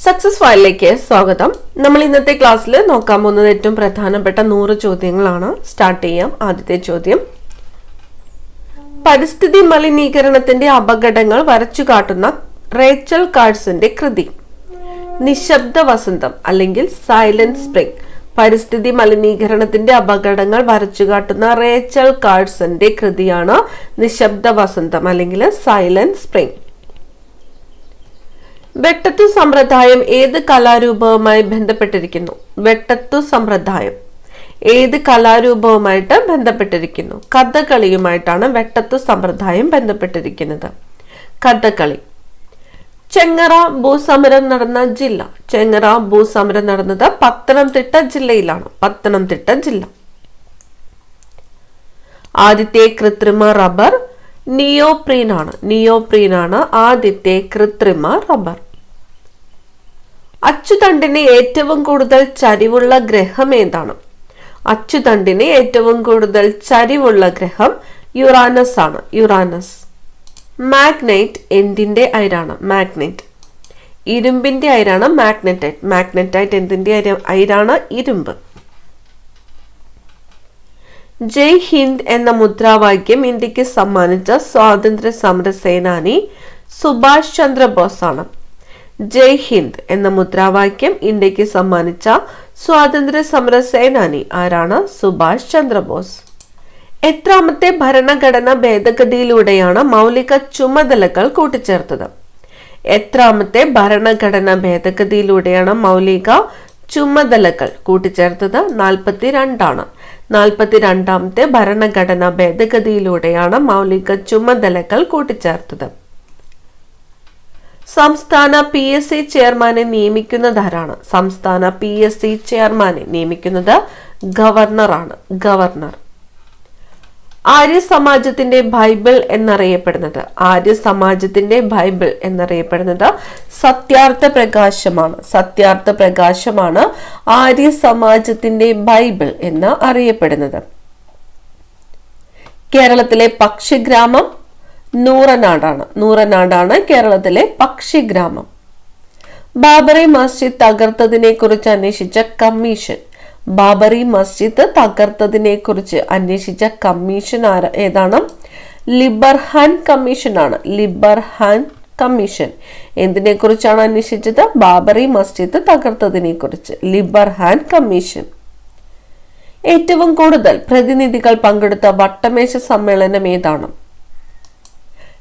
Success ഫയലിലേക്ക് സ്വാഗതം. നമ്മൾ ഇന്നത്തെ ക്ലാസ്സിൽ നോക്കാൻ പോകുന്നത് ഏറ്റവും പ്രധാനപ്പെട്ട 100 ചോദ്യങ്ങളാണ്. സ്റ്റാർട്ട് ചെയ്യാം. ആദ്യത്തെ ചോദ്യം, പരിസ്ഥിതി മലിനീകരണത്തിന്റെ അപകടങ്ങൾ വരച്ചു കാട്ടുന്ന റേച്ചൽ കാഴ്സന്റെ കൃതി. നിശബ്ദ വസന്തം അല്ലെങ്കിൽ സൈലന്റ് സ്പ്രിംഗ്. പരിസ്ഥിതി മലിനീകരണത്തിന്റെ അപകടങ്ങൾ വരച്ചു കാട്ടുന്ന റേച്ചൽ കാഴ്സന്റെ കൃതിയാണ് നിശബ്ദ വസന്തം അല്ലെങ്കിൽ സൈലന്റ് സ്പ്രിംഗ്. വെട്ടത്തു സമ്പ്രദായം ഏത് കലാരൂപവുമായി ബന്ധപ്പെട്ടിരിക്കുന്നു? വെട്ടത്തു സമ്പ്രദായം ഏത് കലാരൂപവുമായിട്ട് ബന്ധപ്പെട്ടിരിക്കുന്നു? കഥകളിയുമായിട്ടാണ് വെട്ടത്തു സമ്പ്രദായം ബന്ധപ്പെട്ടിരിക്കുന്നത്. കഥകളി. ചെങ്ങറ ഭൂസമരം നടന്ന ജില്ല. ചെങ്ങറ ഭൂസമരം നടന്നത് പത്തനംതിട്ട ജില്ലയിലാണ്. പത്തനംതിട്ട ജില്ല. ആദ്യത്തെ കൃത്രിമ റബ്ബർ നിയോപ്രീൻ ആണ്. നിയോപ്രീൻ ആണ് ആദ്യത്തെ കൃത്രിമ റബ്ബർ. അച്ചുതണ്ടിന് ഏറ്റവും കൂടുതൽ ചരിവുള്ള ഗ്രഹം ഏതാണ്? അച്ചുതണ്ടിന് ഏറ്റവും കൂടുതൽ ചരിവുള്ള ഗ്രഹം യുറാനസ് ആണ്. യുറാനസ്. മാഗ്നൈറ്റ് എന്തിന്റെ അയിരാണ്? മാഗ്നൈറ്റ് ഇരുമ്പിന്റെ അയിരാണ് മാഗ്നറ്റൈറ്റ്. മാഗ്നറ്റൈറ്റ് എന്തിന്റെ അയിരാണ്? ഇരുമ്പ്. ജയ് ഹിന്ദ് എന്ന മുദ്രാവാക്യം ഇന്ത്യക്ക് സമ്മാനിച്ച സ്വാതന്ത്ര്യ സമര സേനാനി സുഭാഷ് ചന്ദ്രബോസ് ആണ്. ജയ് ഹിന്ദ് എന്ന മുദ്രാവാക്യം ഇന്ത്യക്ക് സമ്മാനിച്ച സ്വാതന്ത്ര്യ സമര സേനാനി ആരാണ്? സുഭാഷ് ചന്ദ്രബോസ്. എത്രാമത്തെ ഭരണഘടനാ ഭേദഗതിയിലൂടെയാണ് മൗലിക ചുമതലകൾ കൂട്ടിച്ചേർത്തത്? എത്രാമത്തെ ഭരണഘടനാ ഭേദഗതിയിലൂടെയാണ് മൗലിക ചുമതലകൾ കൂട്ടിച്ചേർത്തത്? 42 42ാമത്തെ ഭരണഘടനാ ഭേദഗതിയിലൂടെയാണ് മൗലിക ചുമതലകൾ കൂട്ടിച്ചേർത്തത്. സംസ്ഥാന PSC ചെയർമാനെ നിയമിക്കുന്നതാരാണ്? സംസ്ഥാന PSC ചെയർമാനെ നിയമിക്കുന്നത് ഗവർണറാണ്. ഗവർണർ. ആര്യ സമാജത്തിന്റെ ബൈബിൾ എന്നറിയപ്പെടുന്നത്? ആര്യ സമാജത്തിന്റെ ബൈബിൾ എന്നറിയപ്പെടുന്നത് സത്യാർത്ഥ പ്രകാശമാണ്. സത്യാർത്ഥ പ്രകാശമാണ് ആര്യ സമാജത്തിന്റെ ബൈബിൾ എന്ന് അറിയപ്പെടുന്നത്. കേരളത്തിലെ പക്ഷിഗ്രാമം നൂറനാടാണ്. നൂറനാടാണ് കേരളത്തിലെ പക്ഷിഗ്രാമം. ബാബറി മസ്ജിദ് തകർത്തതിനെ കുറിച്ച് അന്വേഷിച്ച കമ്മീഷൻ. ബാബറി മസ്ജിദ് തകർത്തതിനെ കുറിച്ച് അന്വേഷിച്ച കമ്മീഷൻ ഏതാണ്? ലിബർഹാൻ കമ്മീഷൻ ആണ്. ലിബർഹാൻ കമ്മീഷൻ എന്തിനെ കുറിച്ചാണ് അന്വേഷിച്ചത്? ബാബറി മസ്ജിദ് തകർത്തതിനെ കുറിച്ച്. ലിബർഹാൻ കമ്മീഷൻ. ഏറ്റവും കൂടുതൽ പ്രതിനിധികൾ പങ്കെടുത്ത വട്ടമേശ സമ്മേളനം ഏതാണ്?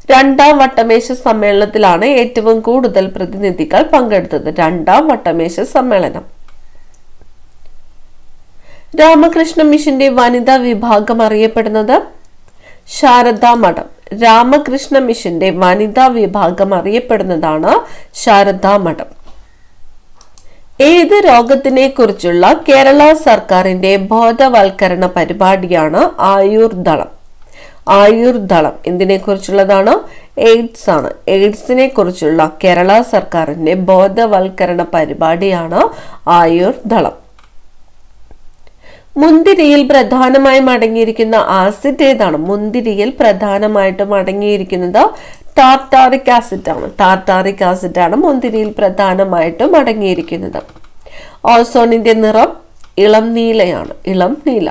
2ാം വട്ടമേശ സമ്മേളനത്തിലാണ് ഏറ്റവും കൂടുതൽ പ്രതിനിധികൾ പങ്കെടുത്തത്. 2ാം വട്ടമേശ സമ്മേളനം. രാമകൃഷ്ണ മിഷന്റെ വനിതാ വിഭാഗം അറിയപ്പെടുന്നത്? ശാരദാ മഠം. രാമകൃഷ്ണ മിഷന്റെ വനിതാ വിഭാഗം അറിയപ്പെടുന്നതാണ് ശാരദാ മഠം. ഏത് രോഗത്തിനെ കുറിച്ചുള്ള കേരള സർക്കാരിന്റെ ബോധവൽക്കരണ പരിപാടിയാണ് ആയുർദളം? ആയുർദളം എന്തിനെ കുറിച്ചുള്ളതാണ്? എയ്ഡ്സ് ആണ്. എയ്ഡ്സിനെ കുറിച്ചുള്ള കേരള സർക്കാരിന്റെ ബോധവൽക്കരണ പരിപാടിയാണ് ആയുർദളം. മുന്തിരിയിൽ പ്രധാനമായും അടങ്ങിയിരിക്കുന്ന ആസിഡ് ഏതാണ്? മുന്തിരിയിൽ പ്രധാനമായിട്ടും അടങ്ങിയിരിക്കുന്നത് ടാർട്ടാറിക് ആസിഡ് ആണ്. ടാർട്ടാറിക് ആസിഡ് ആണ് മുന്തിരിയിൽ പ്രധാനമായിട്ടും അടങ്ങിയിരിക്കുന്നത്. ഓസോണിന്റെ നിറം ഇളം നീലയാണ്. ഇളം നീല.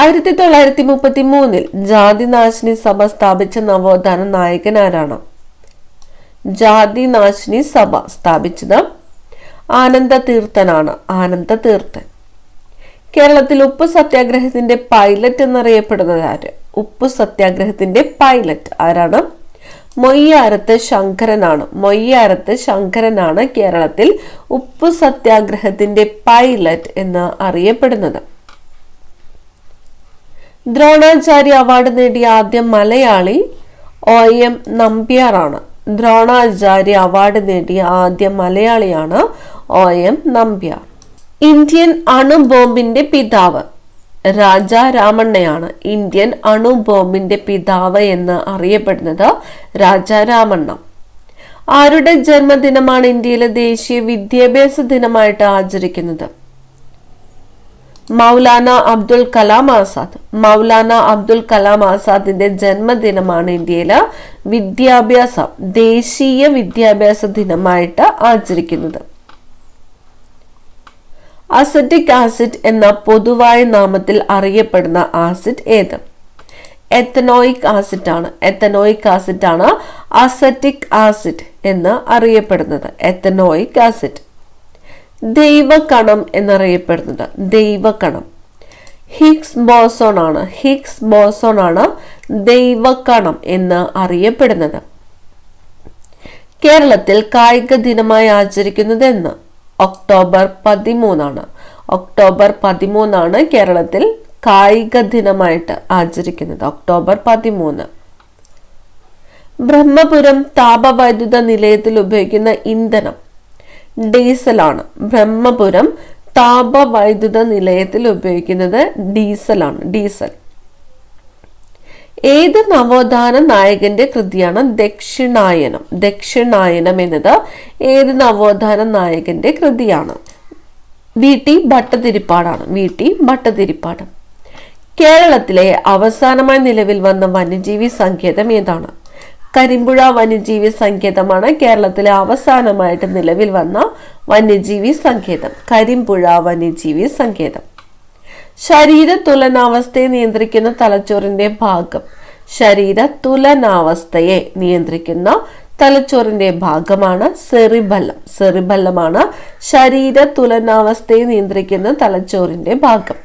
1933 ജാതിനാശിനി സഭ സ്ഥാപിച്ച നവോത്ഥാന നായകൻ ആരാണ്? ജാതിനാശിനി സഭ സ്ഥാപിച്ചത് ആനന്ദതീർത്ഥനാണ്. ആനന്ദതീർത്ഥൻ. കേരളത്തിൽ ഉപ്പു സത്യാഗ്രഹത്തിന്റെ പൈലറ്റ് എന്നറിയപ്പെടുന്നത് ആര്? ഉപ്പു സത്യാഗ്രഹത്തിന്റെ പൈലറ്റ് ആരാണ്? മൊയ്യാരത്ത് ശങ്കരനാണ്. മൊയ്യാരത്ത് ശങ്കരനാണ് കേരളത്തിൽ ഉപ്പു സത്യാഗ്രഹത്തിന്റെ പൈലറ്റ് എന്ന് അറിയപ്പെടുന്നത്. ദ്രോണാചാര്യ അവാർഡ് നേടിയ ആദ്യ മലയാളി OM നമ്പ്യാറാണ്. ദ്രോണാചാര്യ അവാർഡ് നേടിയ ആദ്യ മലയാളിയാണ് OM നമ്പ്യാർ. ഇന്ത്യൻ അണുബോംബിന്റെ പിതാവ് രാജാ രാമണ്ണയാണ്. ഇന്ത്യൻ അണുബോംബിന്റെ പിതാവ് എന്ന് അറിയപ്പെടുന്നത് രാജാ രാമണ്ണ. ആരുടെ ജന്മദിനമാണ് ഇന്ത്യയിലെ ദേശീയ വിദ്യാഭ്യാസ ദിനമായിട്ട് ആചരിക്കുന്നത്? മൗലാന അബ്ദുൽ കലാം ആസാദ്. മൗലാന അബ്ദുൽ കലാം ആസാദിന്റെ ജന്മദിനമാണ് ഇന്ത്യയില് ദേശീയ വിദ്യാഭ്യാസ ദിനമായിട്ട് ആചരിക്കുന്നത്. അസറ്റിക് ആസിഡ് എന്ന പൊതുവായ നാമത്തിൽ അറിയപ്പെടുന്ന ആസിഡ് ഏത്? എത്തനോയിക് ആസിഡ് ആണ്. എത്തനോയിക് ആസിഡ് ആണ് അസറ്റിക് ആസിഡ് എന്ന് അറിയപ്പെടുന്നത്. Ethanoic acid. ദൈവകണം എന്നറിയപ്പെടുന്നത്. ദൈവകണം ഹിഗ്സ് ബോസോൺ ആണ്. ഹിഗ്സ് ബോസോൺ ആണ് ദൈവകണം എന്ന് അറിയപ്പെടുന്നത്. കേരളത്തിൽ കായിക ദിനമായി ആചരിക്കുന്നത് എന്ന്? ഒക്ടോബർ 13 ഒക്ടോബർ 13 കേരളത്തിൽ കായിക ദിനമായിട്ട് ആചരിക്കുന്നത്. ഒക്ടോബർ 13. ബ്രഹ്മപുരം താപവൈദ്യുത നിലയത്തിൽ ഉപയോഗിക്കുന്ന ഇന്ധനം ഡീസലാണ്. ബ്രഹ്മപുരം താപവൈദ്യുത നിലയത്തിൽ ഉപയോഗിക്കുന്നത് ഡീസലാണ്. ഡീസൽ. ഏത് നവോത്ഥാന നായകന്റെ കൃതിയാണ് ദക്ഷിണായനം? ദക്ഷിണായനം എന്നത് ഏത് നവോത്ഥാന നായകന്റെ കൃതിയാണ്? വി.ടി. ഭട്ടതിരിപ്പാടാണ്. വി.ടി. ഭട്ടതിരിപ്പാട്. കേരളത്തിലെ അവസാനമായി നിലവിൽ വന്ന വന്യജീവി സങ്കേതം ഏതാണ്? കരിമ്പുഴ വന്യജീവി സങ്കേതമാണ് കേരളത്തിലെ അവസാനമായിട്ട് നിലവിൽ വന്ന വന്യജീവി സങ്കേതം. കരിമ്പുഴ വന്യജീവി സങ്കേതം. ശരീര തുലനാവസ്ഥയെ നിയന്ത്രിക്കുന്ന തലച്ചോറിന്റെ ഭാഗം. ശരീര തുലനാവസ്ഥയെ നിയന്ത്രിക്കുന്ന തലച്ചോറിന്റെ ഭാഗമാണ് സെറിബല്ലം. സെറിബല്ലമാണ് ശരീര തുലനാവസ്ഥയെ നിയന്ത്രിക്കുന്ന തലച്ചോറിന്റെ ഭാഗം.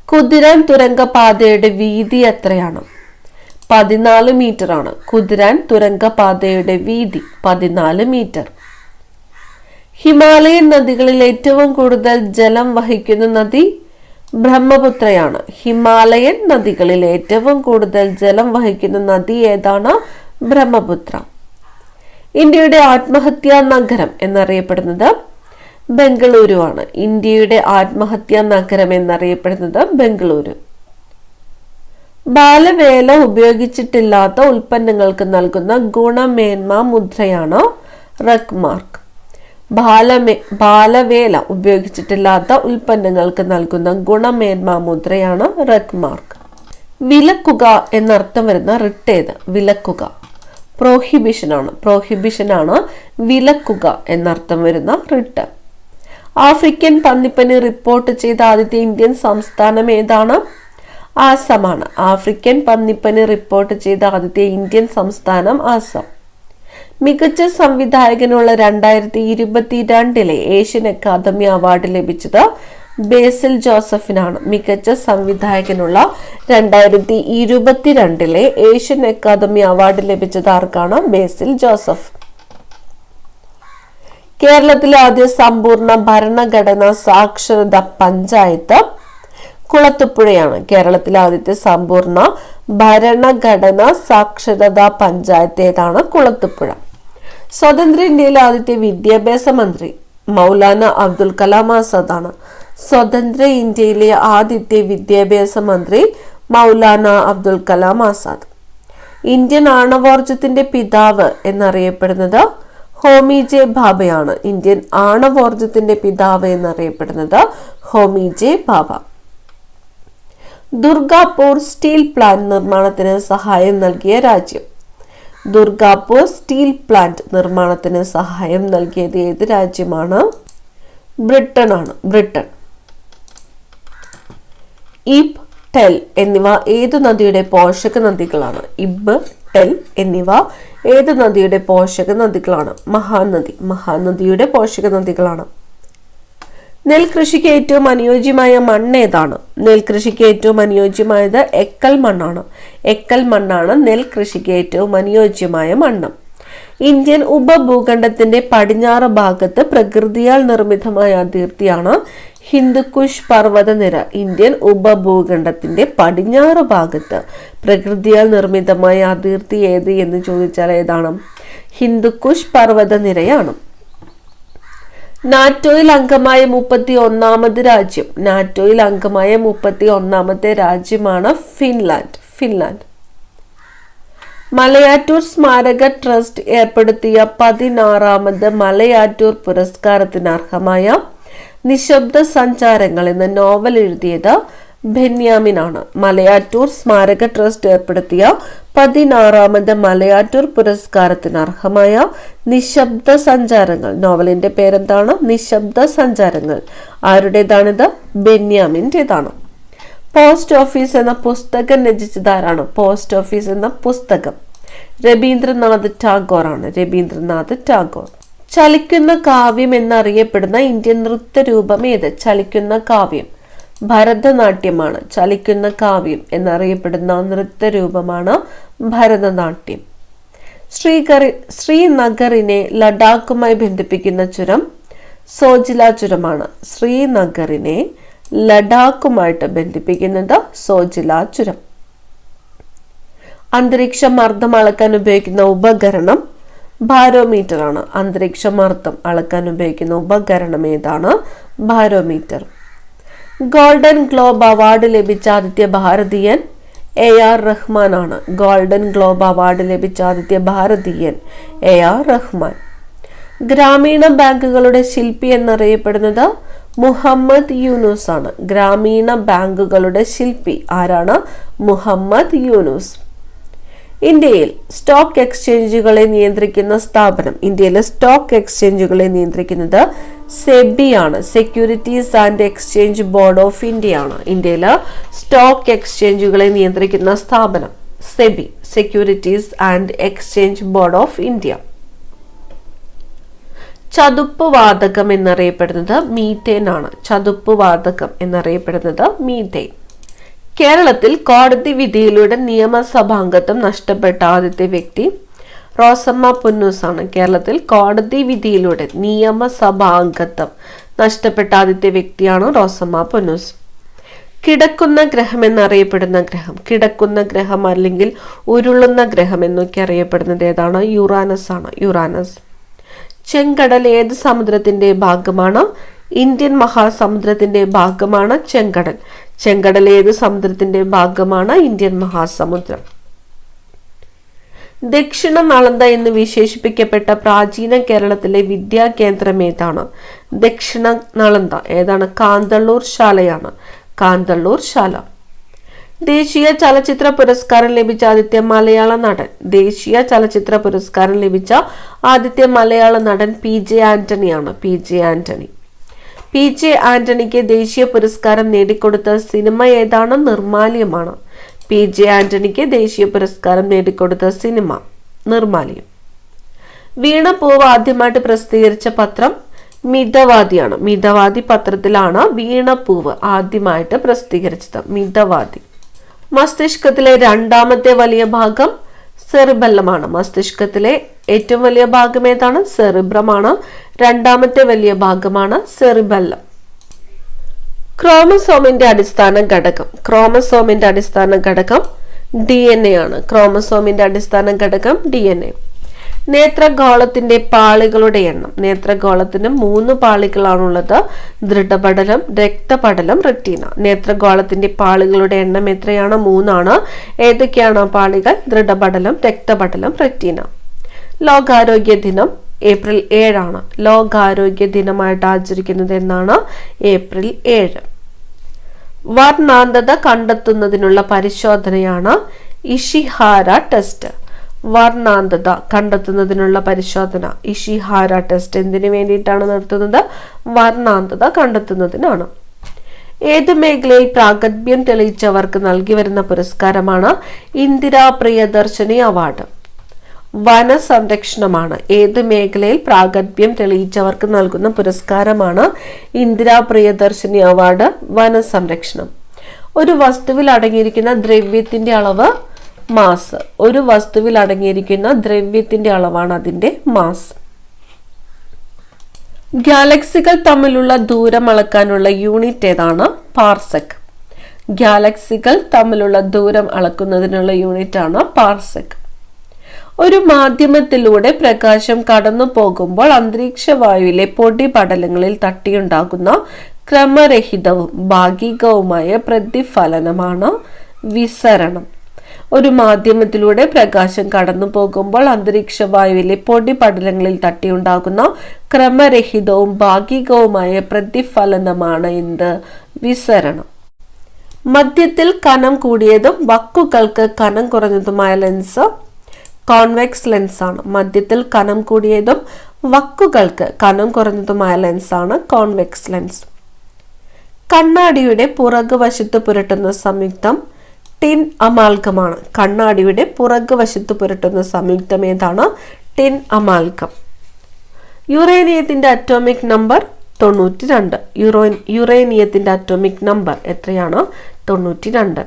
കുതിരാൻ തുരങ്കപാതയുടെ വീതി എത്രയാണ്? 14 മീറ്റർ ആണ്. കുതിരാൻ തുരങ്കപാതയുടെ വീതി 14 മീറ്റർ. ഹിമാലയൻ നദികളിൽ ഏറ്റവും കൂടുതൽ ജലം വഹിക്കുന്ന നദി ബ്രഹ്മപുത്രയാണ്. ഹിമാലയൻ നദികളിൽ ഏറ്റവും കൂടുതൽ ജലം വഹിക്കുന്ന നദി ഏതാണ്? ബ്രഹ്മപുത്ര. ഇന്ത്യയുടെ ആത്മഹത്യാ നഗരം എന്നറിയപ്പെടുന്നത് ബംഗളൂരു ആണ്. ഇന്ത്യയുടെ ആത്മഹത്യാ നഗരം എന്നറിയപ്പെടുന്നത് ബംഗളൂരു. ബാലവേല ഉപയോഗിച്ചിട്ടില്ലാത്ത ഉൽപ്പന്നങ്ങൾക്ക് നൽകുന്ന ഗുണമേന്മ മുദ്രയാണ് റെക് മാർക്ക്. ബാലവേല ഉപയോഗിച്ചിട്ടില്ലാത്ത ഉൽപ്പന്നങ്ങൾക്ക് നൽകുന്ന ഗുണമേന്മ മുദ്രയാണ് റെക് മാർക്ക്. വിലക്കുക എന്നർത്ഥം വരുന്ന റിട്ട് ഏത്? വിലക്കുക. പ്രോഹിബിഷൻ ആണ്. പ്രോഹിബിഷൻ ആണ് വിലക്കുക എന്നർത്ഥം വരുന്ന റിട്ട്. ആഫ്രിക്കൻ പന്നിപ്പനി റിപ്പോർട്ട് ചെയ്ത ആദ്യത്തെ ഇന്ത്യൻ സംസ്ഥാനം ഏതാണ്? ആസാമാണ്. ആഫ്രിക്കൻ പന്നിപ്പനി റിപ്പോർട്ട് ചെയ്ത ആദ്യത്തെ ഇന്ത്യൻ സംസ്ഥാനം ആസാം. മികച്ച സംവിധായകനുള്ള 2022 ഏഷ്യൻ അക്കാദമി അവാർഡ് ലഭിച്ചത് ബേസിൽ ജോസഫിനാണ്. മികച്ച സംവിധായകനുള്ള 2022 ഏഷ്യൻ അക്കാദമി അവാർഡ് ലഭിച്ചത് ആർക്കാണ്? ബേസിൽ ജോസഫ്. കേരളത്തിലെ ആദ്യ സമ്പൂർണ്ണ ഭരണഘടനാ സാക്ഷരതാ പഞ്ചായത്ത് കുളത്തുപുഴയാണ്. കേരളത്തിലെ ആദ്യത്തെ സമ്പൂർണ്ണ ഭരണഘടനാ സാക്ഷരതാ പഞ്ചായത്ത് ഏതാണ്? കുളത്തുപുഴ. സ്വതന്ത്ര ഇന്ത്യയിലെ ആദ്യത്തെ വിദ്യാഭ്യാസ മന്ത്രി മൗലാന അബ്ദുൽ കലാം ആസാദ് ആണ്. സ്വതന്ത്ര ഇന്ത്യയിലെ ആദ്യത്തെ വിദ്യാഭ്യാസ മന്ത്രി മൗലാന അബ്ദുൽ കലാം ആസാദ്. ഇന്ത്യൻ ആണവോർജത്തിന്റെ പിതാവ് എന്നറിയപ്പെടുന്നത് ഹോമി ജെ ഭാഭയാണ്. ഇന്ത്യൻ ആണവോർജത്തിന്റെ പിതാവ് എന്നറിയപ്പെടുന്നത് Homi J Bhabha. Durgapur steel plant നിർമ്മാണത്തിന് സഹായം നൽകിയ രാജ്യം? ദുർഗാപൂർ സ്റ്റീൽ പ്ലാന്റ് നിർമ്മാണത്തിന് സഹായം നൽകിയത് ഏത് രാജ്യമാണ്? ബ്രിട്ടൻ ആണ്. ബ്രിട്ടൻ. ഇബ്, ടെൽ എന്നിവ ഏതു നദിയുടെ പോഷക നദികളാണ്? ഇബ്, ടെൽ എന്നിവ ഏത് നദിയുടെ പോഷക നദികളാണ്? മഹാനദി. മഹാനദിയുടെ പോഷക നദികളാണ്. നെൽകൃഷിക്ക് ഏറ്റവും അനുയോജ്യമായ മണ്ണ് ഏതാണ്? നെൽകൃഷിക്ക് ഏറ്റവും അനുയോജ്യമായത് എക്കൽ മണ്ണാണ്. എക്കൽ മണ്ണാണ് നെൽകൃഷിക്ക് ഏറ്റവും അനുയോജ്യമായ മണ്ണ്. ഇന്ത്യൻ ഉപഭൂഖണ്ഡത്തിന്റെ പടിഞ്ഞാറ് ഭാഗത്ത് പ്രകൃതിയാൽ നിർമ്മിതമായ അതിർത്തിയാണ് ഹിന്ദുക്കുഷ് പർവ്വതനിര. ഇന്ത്യൻ ഉപഭൂഖണ്ഡത്തിന്റെ പടിഞ്ഞാറ് ഭാഗത്ത് പ്രകൃതിയാൽ നിർമ്മിതമായ അതിർത്തി ഏത് എന്ന് ചോദിച്ചാൽ ഏതാണ്? ഹിന്ദുക്കുഷ് പർവ്വതനിരയാണ്. നാറ്റോയിൽ അംഗമായ 31ാമത് രാജ്യം? നാറ്റോയിൽ അംഗമായ 31ാമത്തെ രാജ്യമാണ് ഫിൻലാൻഡ്. ഫിൻലാൻഡ്. മലയാറ്റൂർ സ്മാരക ട്രസ്റ്റ് ഏർപ്പെടുത്തിയ 16ാമത് മലയാറ്റൂർ പുരസ്കാരത്തിന് അർഹമായ നിശബ്ദ സഞ്ചാരങ്ങൾ എന്ന നോവൽ എഴുതിയത് ബെന്യാമിനാണ്. മലയാറ്റൂർ സ്മാരക ട്രസ്റ്റ് ഏർപ്പെടുത്തിയ 16ാമത് മലയാറ്റൂർ പുരസ്കാരത്തിന് അർഹമായ നിശബ്ദ സഞ്ചാരങ്ങൾ, നോവലിന്റെ പേരെന്താണ്? നിശബ്ദ സഞ്ചാരങ്ങൾ. ആരുടേതാണിത്? ബെന്യാമിൻ്റെതാണ്. പോസ്റ്റ് ഓഫീസ് എന്ന പുസ്തകം രചിച്ചതാരാണ്? പോസ്റ്റ് ഓഫീസ് എന്ന പുസ്തകം രവീന്ദ്രനാഥ് ടാഗോർ ആണ്. രവീന്ദ്രനാഥ് ടാഗോർ. ചലിക്കുന്ന കാവ്യം എന്നറിയപ്പെടുന്ന ഇന്ത്യൻ നൃത്തരൂപം ഏത്? ചലിക്കുന്ന കാവ്യം ഭരതനാട്യമാണ്. ചലിക്കുന്ന കാവ്യം എന്നറിയപ്പെടുന്ന നൃത്തരൂപമാണ് ഭരതനാട്യം. ശ്രീനഗറിനെ ലഡാക്കുമായി ബന്ധിപ്പിക്കുന്ന ചുരം സോജില ചുരമാണ്. ശ്രീനഗറിനെ ലഡാക്കുമായിട്ട് ബന്ധിപ്പിക്കുന്നത് സോജില ചുരം. അന്തരീക്ഷ മർദ്ദം അളക്കാൻ ഉപയോഗിക്കുന്ന ഉപകരണം ബാരോമീറ്റർ ആണ്. അന്തരീക്ഷ മർദ്ദം അളക്കാൻ ഉപയോഗിക്കുന്ന ഉപകരണം ഏതാണ്? ബാരോമീറ്റർ. ഗോൾഡൻ ഗ്ലോബ് അവാർഡ് ലഭിച്ച ആദ്യത്തെ ഭാരതീയൻ AR റഹ്മാൻ ആണ്. ഗോൾഡൻ ഗ്ലോബ് അവാർഡ് ലഭിച്ച ആദ്യത്തെ ഭാരതീയൻ AR റഹ്മാൻ. ഗ്രാമീണ ബാങ്കുകളുടെ ശില്പി എന്നറിയപ്പെടുന്നത് മുഹമ്മദ് യൂനുസ് ആണ്. ഗ്രാമീണ ബാങ്കുകളുടെ ശില്പി ആരാണ്? മുഹമ്മദ് യൂനുസ്. ഇന്ത്യയിൽ സ്റ്റോക്ക് എക്സ്ചേഞ്ചുകളെ നിയന്ത്രിക്കുന്ന സ്ഥാപനം, ഇന്ത്യയിലെ സ്റ്റോക്ക് എക്സ്ചേഞ്ചുകളെ നിയന്ത്രിക്കുന്നത് സെബി ആണ്. Securities and exchange board of India ആണ്. ഇന്ത്യയിലെ സ്റ്റോക്ക് എക്സ്ചേഞ്ചുകളെ നിയന്ത്രിക്കുന്ന സ്ഥാപനം SEBI, securities and exchange board of India. ചതുപ്പ് വാതകം എന്നറിയപ്പെടുന്നത് മീഥേൻ ആണ്. ചതുപ്പ് വാതകം എന്നറിയപ്പെടുന്നത് മീഥേൻ. കേരളത്തിൽ കോടതി വിധിയിലൂടെ നിയമസഭാംഗത്വം നഷ്ടപ്പെട്ട ആദ്യത്തെ വ്യക്തി റോസമ്മ പുന്നൂസ് ആണ്. കേരളത്തിൽ കോടതി വിധിയിലൂടെ നിയമസഭാംഗത്വം നഷ്ടപ്പെട്ട ആദ്യത്തെ വ്യക്തിയാണ് റോസമ്മ പുന്നൂസ്. കിടക്കുന്ന ഗ്രഹം എന്നറിയപ്പെടുന്ന ഗ്രഹം, കിടക്കുന്ന ഗ്രഹം അല്ലെങ്കിൽ ഉരുളുന്ന ഗ്രഹം എന്നൊക്കെ അറിയപ്പെടുന്നത് ഏതാണ്? യുറാനസ് ആണ്. യുറാനസ്. ചെങ്കടൽ ഏത് സമുദ്രത്തിന്റെ ഭാഗമാണ്? ഇന്ത്യൻ മഹാസമുദ്രത്തിന്റെ ഭാഗമാണ് ചെങ്കടൽ. ചെങ്കടൽ ഏത് സമുദ്രത്തിന്റെ ഭാഗമാണ്? ഇന്ത്യൻ മഹാസമുദ്രം. ദക്ഷിണ നളന്ദ എന്ന് വിശേഷിപ്പിക്കപ്പെട്ട പ്രാചീന കേരളത്തിലെ വിദ്യാകേന്ദ്രം ഏതാണ്? ദക്ഷിണ നളന്ദ ഏതാണ്? കാന്തള്ളൂർ ശാലയാണ്. കാന്തള്ളൂർ ശാല. ദേശീയ ചലച്ചിത്ര പുരസ്കാരം ലഭിച്ച ആദ്യത്തെ മലയാള നടൻ, ദേശീയ ചലച്ചിത്ര പുരസ്കാരം ലഭിച്ച ആദ്യത്തെ മലയാള നടൻ PJ ആന്റണിയാണ്. PJ ആന്റണി. PJ ആന്റണിക്ക് ദേശീയ പുരസ്കാരം നേടിക്കൊടുത്ത സിനിമ ഏതാണ്? നിർമാല്യമാണ്. PJ ആന്റണിക്ക് ദേശീയ പുരസ്കാരം നേടിക്കൊടുത്ത സിനിമ നിർമാല്യം. വീണപൂവ് ആദ്യമായിട്ട് പ്രസിദ്ധീകരിച്ച പത്രം മിതവാദിയാണ്. മിതവാദി പത്രത്തിലാണ് വീണപൂവ് ആദ്യമായിട്ട് പ്രസിദ്ധീകരിച്ചത്. മിതവാദി. മസ്തിഷ്കത്തിലെ രണ്ടാമത്തെ വലിയ ഭാഗം സെറിബെല്ലമാണ്. മസ്തിഷ്കത്തിലെ ഏറ്റവും വലിയ ഭാഗം ഏതാണ്? സെറിബ്രമാണ്. രണ്ടാമത്തെ വലിയ ഭാഗമാണ് സെറിബെല്ലം. ക്രോമസോമിന്റെ അടിസ്ഥാന ഘടകം, ക്രോമസോമിന്റെ അടിസ്ഥാന ഘടകം DNA ആണ്. ക്രോമസോമിന്റെ അടിസ്ഥാന ഘടകം DNA. നേത്രഗോളത്തിന്റെ പാളികളുടെ എണ്ണം, നേത്രഗോളത്തിന് 3 പാളികളാണുള്ളത്. ദൃഢപടലം, രക്തപടലം, റെറ്റീന. നേത്രഗോളത്തിന്റെ പാളികളുടെ എണ്ണം എത്രയാണ്? 3 ആണ്. ഏതൊക്കെയാണ് ആ പാളികൾ? ദൃഢപടലം, രക്തപടലം, റെറ്റീന. ലോകാരോഗ്യ ദിനം ഏപ്രിൽ 7 ആണ്. ലോകാരോഗ്യ ദിനമായിട്ട് ആചരിക്കുന്നത് എന്നാണ്? ഏപ്രിൽ 7. വർണ്ണാന്തത കണ്ടെത്തുന്നതിനുള്ള പരിശോധനയാണ് ഇഷിഹാര ടെസ്റ്റ്. വർണ്ണാന്തത കണ്ടെത്തുന്നതിനുള്ള പരിശോധന ഇഷിഹാര ടെസ്റ്റ് എന്തിനു വേണ്ടിയിട്ടാണ് നടത്തുന്നത്? വർണ്ണാന്തത കണ്ടെത്തുന്നതിനാണ്. ഏത് മേഖലയിൽ പ്രാഗൽഭ്യം തെളിയിച്ചവർക്ക് നൽകി വരുന്ന പുരസ്കാരമാണ് ഇന്ദിരാ പ്രിയദർശിനി അവാർഡ്? വനസംരക്ഷണമാണ്. ഏത് മേഖലയിൽ പ്രാഗൽഭ്യം തെളിയിച്ചവർക്ക് നൽകുന്ന പുരസ്കാരമാണ് ഇന്ദിരാ പ്രിയദർശിനി അവാർഡ്? വനസംരക്ഷണം. ഒരു വസ്തുവിൽ അടങ്ങിയിരിക്കുന്ന ദ്രവ്യത്തിന്റെ അളവ് മാസ്. ഒരു വസ്തുവിൽ അടങ്ങിയിരിക്കുന്ന ദ്രവ്യത്തിന്റെ അളവാണ് അതിന്റെ മാസ്. ഗാലക്സികൾ തമ്മിലുള്ള ദൂരം അളക്കാനുള്ള യൂണിറ്റ് ഏതാണ്? പാർസെക്. ഗാലക്സികൾ തമ്മിലുള്ള ദൂരം അളക്കുന്നതിനുള്ള യൂണിറ്റ് ആണ് പാർസെക്. ഒരു മാധ്യമത്തിലൂടെ പ്രകാശം കടന്നു പോകുമ്പോൾ അന്തരീക്ഷ വായുവിലെ പൊടിപടലങ്ങളിൽ തട്ടിയുണ്ടാകുന്ന ക്രമരഹിതവും ഭാഗികവുമായ പ്രതിഫലനമാണ് വിസരണം. ഒരു മാധ്യമത്തിലൂടെ പ്രകാശം കടന്നു പോകുമ്പോൾ അന്തരീക്ഷ വായുവിലെ പൊടിപടലങ്ങളിൽ തട്ടിയുണ്ടാകുന്ന ക്രമരഹിതവും ഭാഗികവുമായ പ്രതിഫലനമാണ് എന്ത്? വിസരണം. മധ്യത്തിൽ കനം കൂടിയതും വക്കുകൾക്ക് കനം കുറഞ്ഞതുമായ ലെൻസ് കോൺവെക്സ് ലെൻസാണ്. മധ്യത്തിൽ കനം കൂടിയതും വക്കുകൾക്ക് കനം കുറഞ്ഞതുമായ ലെൻസാണ് കോൺവെക്സ് ലെൻസ്. കണ്ണാടിയുടെ പുറകുവശത്ത് പുരട്ടുന്ന സംയുക്തം ടിൻ അമാൽഗമാണ്. കണ്ണാടിയുടെ പുറകുവശത്ത് പുരട്ടുന്ന സംയുക്തം ഏതാണ്? Tin amalgam. യുറേനിയത്തിന്റെ അറ്റോമിക് നമ്പർ 92. യുറേനിയത്തിന്റെ അറ്റോമിക് നമ്പർ എത്രയാണ്? 92.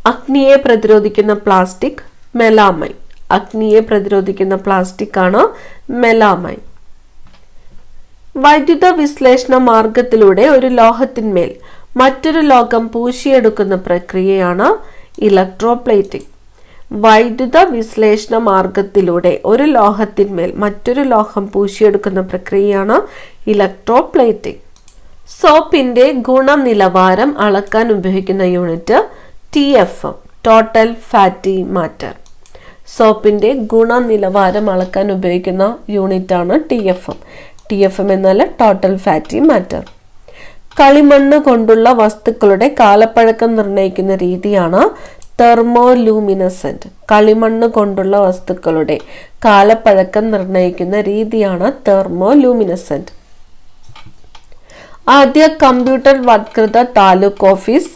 അഗ്നിയെ പ്രതിരോധിക്കുന്ന പ്ലാസ്റ്റിക് മെലാമൈൻ. അഗ്നിയെ പ്രതിരോധിക്കുന്ന പ്ലാസ്റ്റിക് ആണ് മെലാമൈൻ. വൈദ്യുത വിശ്ലേഷണ മാർഗത്തിലൂടെ ഒരു ലോഹത്തിന്മേൽ മറ്റൊരു ലോഹം പൂശിയെടുക്കുന്ന പ്രക്രിയയാണ് ഇലക്ട്രോപ്ലേറ്റിംഗ്. വൈദ്യുത വിശ്ലേഷണ മാർഗത്തിലൂടെ ഒരു ലോഹത്തിന്മേൽ മറ്റൊരു ലോഹം പൂശിയെടുക്കുന്ന പ്രക്രിയയാണ് ഇലക്ട്രോപ്ലേറ്റിംഗ്. സോപ്പിന്റെ ഗുണനിലവാരം അളക്കാൻ ഉപയോഗിക്കുന്ന unit TFM, total fatty matter. സോപ്പിന്റെ ഗുണനിലവാരം അളക്കാൻ ഉപയോഗിക്കുന്ന യൂണിറ്റാണ് TFM. TFM എന്നാൽ ടോട്ടൽ ഫാറ്റി മാറ്റർ. കളിമണ്ണ് കൊണ്ടുള്ള വസ്തുക്കളുടെ കാലപ്പഴക്കം നിർണ്ണയിക്കുന്ന രീതിയാണ് തെർമോലൂമിനസെന്റ്. കളിമണ്ണ് കൊണ്ടുള്ള വസ്തുക്കളുടെ കാലപ്പഴക്കം നിർണ്ണയിക്കുന്ന രീതിയാണ് തെർമോലൂമിനസെന്റ്. ആദ്യ കമ്പ്യൂട്ടർ വത്കൃത താലൂക്ക് ഓഫീസ്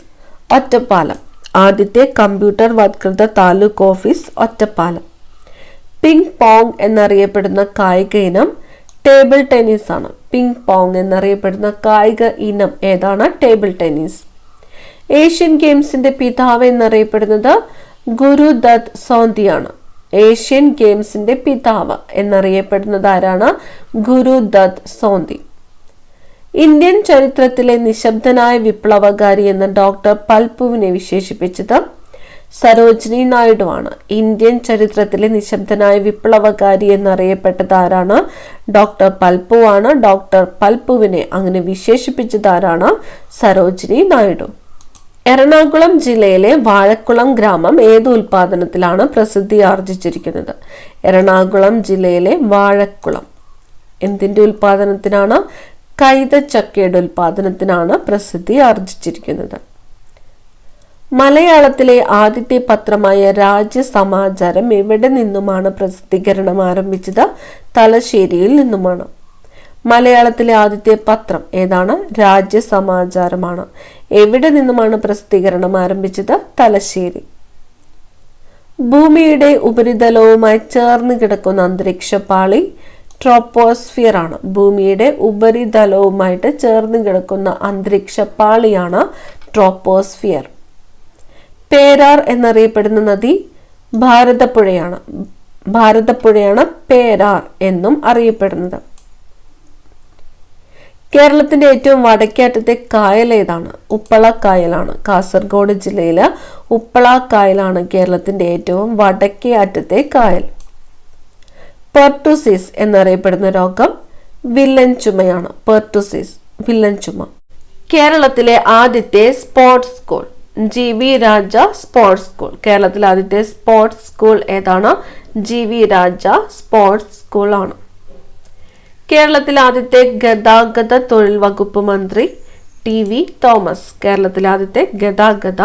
ഒറ്റപ്പാലം. ആദ്യത്തെ കമ്പ്യൂട്ടർ വത്കൃത taluk office Ottapalam. Ping pong എന്നറിയപ്പെടുന്ന കായിക ഇനം ടേബിൾ ടെന്നീസ് ആണ്. പിങ് പോങ് എന്നറിയപ്പെടുന്ന കായിക ഇനം ഏതാണ്? Table tennis. ഏഷ്യൻ ഗെയിംസിന്റെ പിതാവ് എന്നറിയപ്പെടുന്നത് ഗുരുദത്ത് സോന്തിയാണ്. ഏഷ്യൻ ഗെയിംസിന്റെ പിതാവ് എന്നറിയപ്പെടുന്നത് ആരാണ്? ഗുരുദത്ത് സോന്തി. ഇന്ത്യൻ ചരിത്രത്തിലെ നിശബ്ദനായ വിപ്ലവകാരി എന്ന ഡോക്ടർ പൽപുവിനെ വിശേഷിപ്പിച്ചത് സരോജിനി നായിഡു ആണ്. ഇന്ത്യൻ ചരിത്രത്തിലെ നിശബ്ദനായ വിപ്ലവകാരി എന്നറിയപ്പെട്ടത് ആരാണ്? ഡോക്ടർ പൽപു ആണ്. ഡോക്ടർ പൽപുവിനെ അങ്ങനെ വിശേഷിപ്പിച്ചത് ആരാണ്? സരോജിനി നായിഡു. എറണാകുളം ജില്ലയിലെ വാഴക്കുളം ഗ്രാമം ഏത് ഉൽപാദനത്തിലാണ് പ്രസിദ്ധി ആർജിച്ചിരിക്കുന്നത്? എറണാകുളം ജില്ലയിലെ വാഴക്കുളം എന്തിന്റെ ഉൽപാദനത്തിനാണ്? കൈതച്ചക്കയുടെ ഉൽപാദനത്തിനാണ് പ്രസിദ്ധി ആർജിച്ചിരിക്കുന്നത്. മലയാളത്തിലെ ആദ്യത്തെ പത്രമായ രാജ്യസമാചാരം എവിടെ നിന്നുമാണ് പ്രസിദ്ധീകരണം ആരംഭിച്ചത്? തലശ്ശേരിയിൽ നിന്നുമാണ്. മലയാളത്തിലെ ആദ്യത്തെ പത്രം ഏതാണ്? രാജ്യസമാചാരമാണ്. എവിടെ നിന്നുമാണ് പ്രസിദ്ധീകരണം ആരംഭിച്ചത്? തലശ്ശേരി. ഭൂമിയുടെ ഉപരിതലവുമായി ചേർന്ന് കിടക്കുന്ന അന്തരീക്ഷ പാളി ട്രോപ്പോസ്ഫിയർ ആണ്. ഭൂമിയുടെ ഉപരിതലവുമായിട്ട് ചേർന്ന് കിടക്കുന്ന അന്തരീക്ഷ പാളിയാണ് ട്രോപ്പോസ്ഫിയർ. പേരാർ എന്നറിയപ്പെടുന്ന നദി ഭാരതപ്പുഴയാണ്. ഭാരതപ്പുഴയാണ് പേരാർ എന്നും അറിയപ്പെടുന്നത്. കേരളത്തിന്റെ ഏറ്റവും വടക്കേറ്റത്തെ കായൽ ഏതാണ്? ഉപ്പള കായലാണ്. കാസർഗോഡ് ജില്ലയിലെ ഉപ്പള കായലാണ് കേരളത്തിന്റെ ഏറ്റവും വടക്കേ അറ്റത്തെ കായൽ. പെർട്ടുസിസ് എന്നറിയപ്പെടുന്ന രോഗം വില്ലൻ ചുമയാണ്. പെർട്ടുസിസ് വില്ലൻ ചുമ. കേരളത്തിലെ ആദ്യത്തെ സ്പോർട്സ് സ്കൂൾ GV രാജ സ്പോർട്സ് സ്കൂൾ. കേരളത്തിലെ ആദ്യത്തെ സ്പോർട്സ് സ്കൂൾ ഏതാണ്? GV രാജ സ്പോർട്സ് സ്കൂൾ ആണ്. കേരളത്തിലെ ആദ്യത്തെ ഗതാഗത തൊഴിൽ വകുപ്പ് മന്ത്രി TV തോമസ്. കേരളത്തിലെ ആദ്യത്തെ ഗതാഗത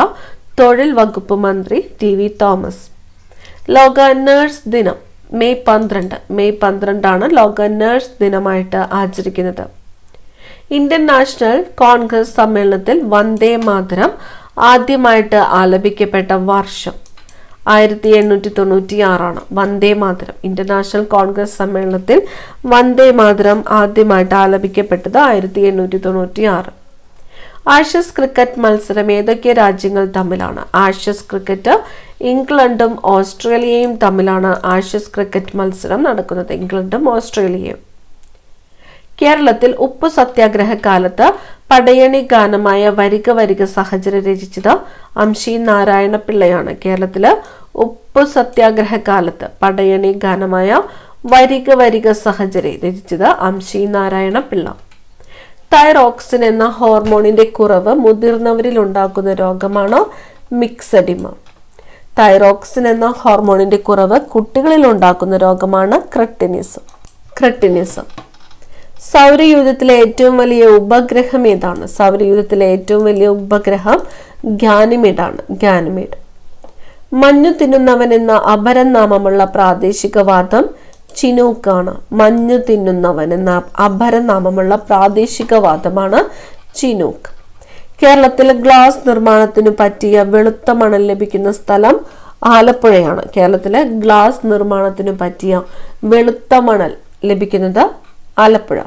തൊഴിൽ വകുപ്പ് മന്ത്രി TV തോമസ്. ലോക നഴ്സ് ദിനം മെയ് 12. മെയ് 12 ആണ് ലോക നഴ്സ് ദിനമായിട്ട് ആചരിക്കുന്നത്. ഇന്ത്യൻ നാഷണൽ കോൺഗ്രസ് സമ്മേളനത്തിൽ വന്ദേ മാതരം ആദ്യമായിട്ട് ആലപിക്കപ്പെട്ട വർഷം 1896 വന്ദേ മാതരം. ഇന്റർനാഷണൽ കോൺഗ്രസ് സമ്മേളനത്തിൽ വന്ദേ മാതരം ആദ്യമായിട്ട് ആലപിക്കപ്പെട്ടത് 1896. ആഷസ് ക്രിക്കറ്റ് മത്സരം ഏതൊക്കെ രാജ്യങ്ങൾ തമ്മിലാണ്? ആഷസ് ക്രിക്കറ്റ് ഇംഗ്ലണ്ടും ഓസ്ട്രേലിയയും തമ്മിലാണ് ആഷസ് ക്രിക്കറ്റ് മത്സരം നടക്കുന്നത്. ഇംഗ്ലണ്ടും ഓസ്ട്രേലിയയും. കേരളത്തിൽ ഉപ്പു സത്യാഗ്രഹ കാലത്ത് പടയണി ഗാനമായ വരിക വരിക സഹചര്യം രചിച്ചത് അംശി നാരായണ പിള്ളയാണ്. കേരളത്തില് ഉപ്പു സത്യാഗ്രഹ കാലത്ത് പടയണി ഗാനമായ വരിക വരിക സഹചര്യം രചിച്ചത് അംശി നാരായണ പിള്ള. തൈറോക്സിൻ എന്ന ഹോർമോണിന്റെ കുറവ് മുതിർന്നവരിൽ ഉണ്ടാക്കുന്ന രോഗമാണ് മിക്സഡിമ. തൈറോക്സിൻ എന്ന ഹോർമോണിന്റെ കുറവ് കുട്ടികളിൽ ഉണ്ടാക്കുന്ന രോഗമാണ് ക്രെട്ടിനിസം. സൗരയൂഥത്തിലെ ഏറ്റവും വലിയ ഉപഗ്രഹം ഏതാണ്? സൗരയൂഥത്തിലെ ഏറ്റവും വലിയ ഉപഗ്രഹം ഗാനിമീഡ് ആണ്. മഞ്ഞു തിന്നുന്നവൻ എന്ന അപരനാമമുള്ള പ്രാദേശികവാദം ചിനൂക്കാണ്. മഞ്ഞു തിന്നുന്നവൻ എന്ന അപരനാമമുള്ള പ്രാദേശികവാദമാണ് ചിനൂക്ക്. കേരളത്തിൽ ഗ്ലാസ് നിർമ്മാണത്തിനു പറ്റിയ വെളുത്ത മണൽ ലഭിക്കുന്ന സ്ഥലം ആലപ്പുഴയാണ്. കേരളത്തിലെ ഗ്ലാസ് നിർമ്മാണത്തിനു പറ്റിയ വെളുത്ത മണൽ ലഭിക്കുന്നത് ആലപ്പുഴ.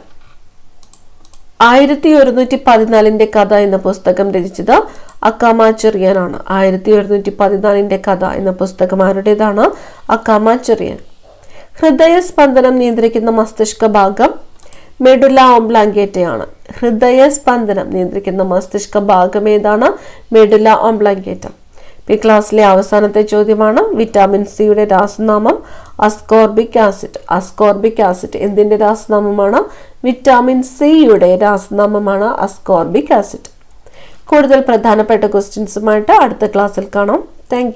1114 കഥ എന്ന പുസ്തകം രചിച്ചത് അക്കാമ ചെറിയാനാണ്. 1114 കഥ എന്ന പുസ്തകം ആരുടേതാണ്? അക്കാമ ചെറിയാൻ. ഹൃദയസ്പന്ദനം നിയന്ത്രിക്കുന്ന മസ്തിഷ്ക ഭാഗം മെഡുല ഓംബ്ലാങ്കേറ്റയാണ്. ഹൃദയസ്പന്ദനം നിയന്ത്രിക്കുന്ന മസ്തിഷ്ക ഭാഗം ഏതാണ്? മെഡുല ഓംബ്ലാങ്കേറ്റ. ഈ ക്ലാസ്സിലെ അവസാനത്തെ ചോദ്യമാണ്. വിറ്റാമിൻ സിയുടെ രാസനാമം അസ്കോർബിക് ആസിഡ്. എന്തിന്റെ രാസനാമമാണ്? വിറ്റാമിൻ സിയുടെ രാസനാമമാണ് അസ്കോർബിക് ആസിഡ്. കൂടുതൽ പ്രധാനപ്പെട്ട ക്വസ്റ്റ്യൻസുമായിട്ട് അടുത്ത ക്ലാസ്സിൽ കാണാം. താങ്ക്